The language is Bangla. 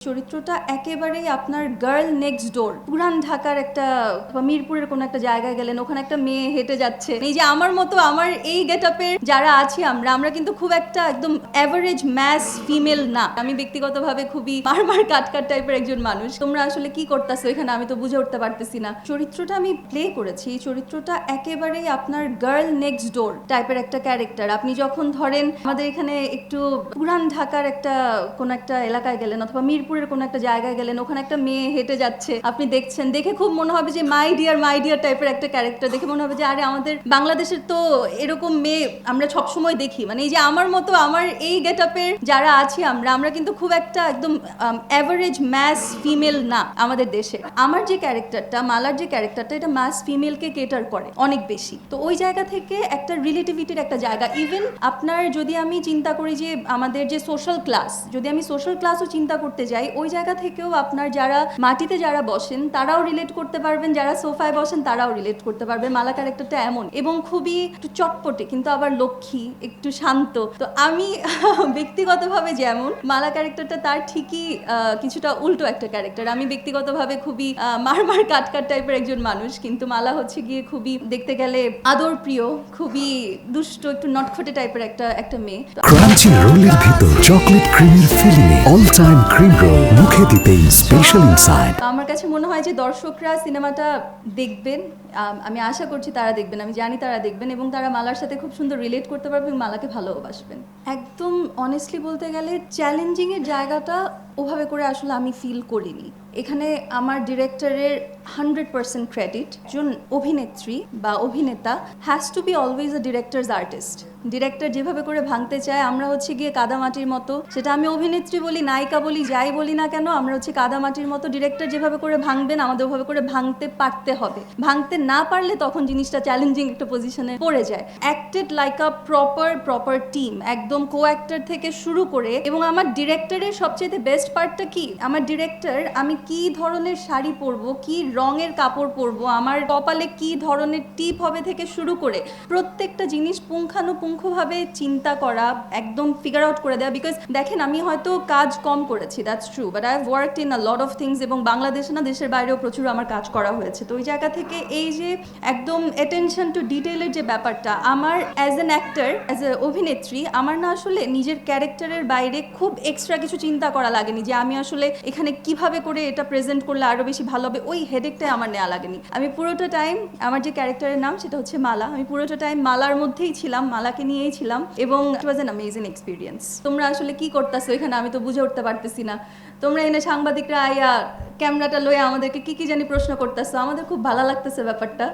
চরিত্রটা একেবারেই আপনার গার্ল নেক্সট ডোর। পুরান ঢাকার একটা বা মিরপুরের কোনো একটা জায়গায় গেলেন, ওখানে একটা মেয়ে হেঁটে যাচ্ছে। এই যে আমার মতো আমার এই গেটআপের যারা আছি আমরা কিন্তু খুব একটা একদম অ্যাভারেজ ম্যাস ফিমেল না। আমি ব্যক্তিগতভাবে খুবই মারমার কাটকাট টাইপের একজন মানুষ। তোমরা আসলে কি করতেছো এখানে, আমি তো বুঝে উঠতে পারতেছি না। চরিত্রটা আমি প্লে করেছি, চরিত্রটা একেবারেই আপনার গার্ল নেক্সট ডোর টাইপের একটা ক্যারেক্টার। আপনি যখন ধরেন আমাদের এখানে একটু পুরান ঢাকার একটা কোনো একটা এলাকায় গেলেন অথবা মিরপুরের কোনো একটা জায়গায় গেলেন, ওখানে একটা মেয়ে হেঁটে যাচ্ছে, আপনি দেখছেন, দেখে খুব মনে হবে যে মাই ডিয়ার টাইপের একটা ক্যারেক্টার। দেখে মনে হবে যে আরে আমাদের বাংলাদেশের তো এরকম মেয়ে আমরা সবসময় দেখি। মানে এই যে আমার মতো আমার এই গেটআপের যারা আছি আমরা কিন্তু খুব একটা একদম অ্যাভারেজ ম্যাস ফিমেল না আমাদের দেশে। আমার যে ক্যারেক্টারটা, মালার যে ক্যারেক্টারটা, এটা ম্যাস ফিমেলকে কেটার করে অনেক বেশি। তো ওই জায়গা থেকে একটা রিলেটিভিটির একটা জায়গা। ইভেন আপনার যদি আমি চিন্তা করি যে আমাদের যে সোশ্যাল ক্লাস, যদি আমি সোশ্যাল ক্লাসও চিন্তা করতে যাই, ওই জায়গা থেকেও আপনার যারা মাটিতে যারা বসেন তারাও রিলেট করতে পারবেন, যারা সোফায় বসেন তারাও রিলেট করতে পারবে। মালা ক্যারেক্টারটা এমন এবং খুবই একটু চটপটে কিন্তু আবার লক্ষ্মী, একটু শান্ত। তো আমি ব্যক্তিগতভাবে যেমন, মালা ক্যারেক্টারটা তার ঠিকই কিছুটা উল্টো একটা ক্যারেক্টার। আমি ব্যক্তিগতভাবে খুবই মারমার কাটকাট টাইপের একজন মানুষ, কিন্তু মালা হচ্ছে গিয়ে খুবই দেখতে গেলে আদর প্রিয়, খুবই দুষ্ট, একটু নটখটে টাইপের একটা মেয়ে। ক্রাঞ্চি রোলের ভিতর চকলেট ক্রিমের ফিলিংয়ে অল টাইম ক্রিম রোল, মুখে দিতেই স্পেশাল ইনসাইড। আমার কাছে মনে হয় যে দর্শকরা সিনেমাটা দেখবেন, আমি আশা করছি তারা দেখবেন, আমি জানি তারা দেখবেন এবং তারা মালার সাথে খুব সুন্দর রিলেট করতে পারবেন এবং মালাকে ভালোবাসবেন। একদম অনেস্টলি বলতে গেলে চ্যালেঞ্জিংয়ের জায়গাটা ওভাবে করে আসলে আমি ফিল করিনি। এখানে আমার ডিরেক্টরের 100% ক্রেডিট। একজন অভিনেত্রী বা অভিনেতা has to B always a directors artist. Director যেভাবে করে ভাঙতে চায়, আমরা হচ্ছে গিয়ে কাদামাটির মতো, সেটা আমি অভিনেত্রী বলি, নায়িকা বলি, যাই বলি না কেন, আমরা হচ্ছে কাদামাটির মতো। ডিরেক্টর যেভাবে করে ভাঙবেন আমাদের ওভাবে করে ভাঙতে পারতে হবে। ভাঙতে না পারলে তখন জিনিসটা চ্যালেঞ্জিং একটা পজিশনে পড়ে যায়। অ্যাক্টেড লাইক আ প্রপার টিম, একদম কো অ্যাক্টর থেকে শুরু করে। এবং আমার ডিরেক্টরের সবচেয়ে বেস্ট পার্টটা কি, আমার ডিরেক্টর আমি কি ধরনের শাড়ি পরবো, কি রঙের কাপড় পরবো, আমার কপালে কি ধরনের টিপ হবে থেকে শুরু করে প্রত্যেকটা জিনিস পুঙ্খানুপুঙ্খভাবে চিন্তা করা, একদম ফিগার আউট করে দেওয়া। বিকজ দেখেন, আমি হয়তো কাজ কম করেছি, that's true, but I have worked in a lot of things এবং বাংলাদেশে না, দেশের বাইরেও প্রচুর আমার কাজ করা হয়েছে। তো ওই জায়গা থেকে এই যে একদম অ্যাটেনশন টু ডিটেইলের যে ব্যাপারটা, আমার as an actor, as a অভিনেত্রী, আমার না আসলে নিজের ক্যারেক্টারের বাইরে খুব এক্সট্রা কিছু চিন্তা করা লাগেনি যে আমি আসলে এখানে কিভাবে করে এটা প্রেজেন্ট করলে আরো বেশি ভালো হবে। ওই হেডেকটাই আমার নেওয়া লাগেনি। আমি পুরোটা টাইম, আমার যে ক্যারেক্টারের নাম সেটা হচ্ছে মালা, আমি পুরোটা টাইম মালার মধ্যেই ছিলাম, মালাকে নিয়েই ছিলাম এবং ইট ওয়াজ অ্যান অ্যামেজিং এক্সপিরিয়েন্স। তোমরা আসলে কি করতেছো এখানে, আমি তো বুঝে উঠতে পারতেছি না। তোমরা এনে সাংবাদিকরা আইয়া ক্যামেরাটা লইয়া আমাদেরকে কি জানি প্রশ্ন করতেছো, আমাদের খুব ভালো লাগতেছে ব্যাপারটা।